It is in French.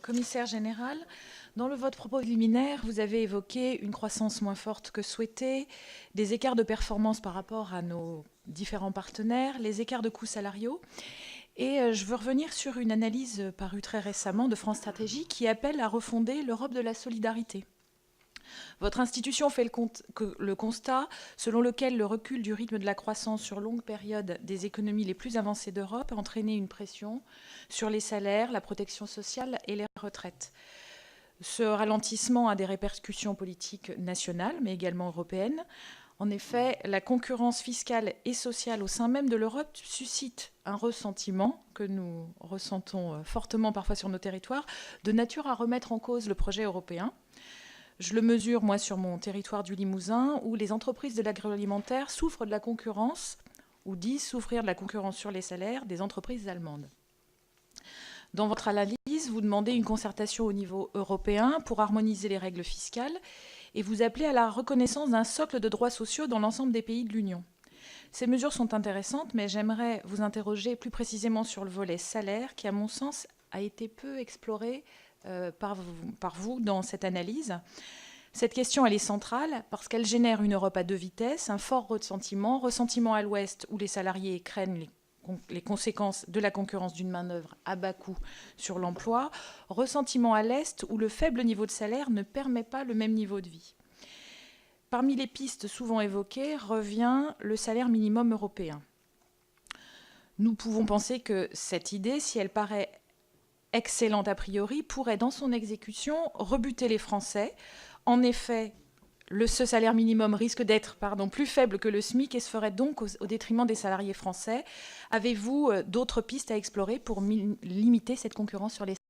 Commissaire général, dans votre propos liminaire, vous avez évoqué une croissance moins forte que souhaitée, des écarts de performance par rapport à nos différents partenaires, les écarts de coûts salariaux. Et je veux revenir sur une analyse parue très récemment de France Stratégie qui appelle à refonder l'Europe de la solidarité. Votre institution fait le constat selon lequel le recul du rythme de la croissance sur longue période des économies les plus avancées d'Europe a entraîné une pression sur les salaires, la protection sociale et les retraites. Ce ralentissement a des répercussions politiques nationales, mais également européennes. En effet, la concurrence fiscale et sociale au sein même de l'Europe suscite un ressentiment que nous ressentons fortement parfois sur nos territoires, de nature à remettre en cause le projet européen. Je le mesure, moi, sur mon territoire du Limousin, où les entreprises de l'agroalimentaire souffrent de la concurrence, ou disent souffrir de la concurrence sur les salaires des entreprises allemandes. Dans votre analyse, vous demandez une concertation au niveau européen pour harmoniser les règles fiscales et vous appelez à la reconnaissance d'un socle de droits sociaux dans l'ensemble des pays de l'Union. Ces mesures sont intéressantes, mais j'aimerais vous interroger plus précisément sur le volet salaire qui, à mon sens, a été peu exploré par vous dans cette analyse. Cette question, elle est centrale parce qu'elle génère une Europe à deux vitesses, un fort ressentiment à l'Ouest où les salariés craignent les conséquences de la concurrence d'une main-d'œuvre à bas coût sur l'emploi, ressentiment à l'Est où le faible niveau de salaire ne permet pas le même niveau de vie. Parmi les pistes souvent évoquées revient le salaire minimum européen. Nous pouvons penser que cette idée, si elle paraît excellente a priori, pourrait dans son exécution rebuter les Français. En effet, ce salaire minimum risque d'être plus faible que le SMIC et se ferait donc au détriment des salariés français. Avez-vous d'autres pistes à explorer pour limiter cette concurrence sur les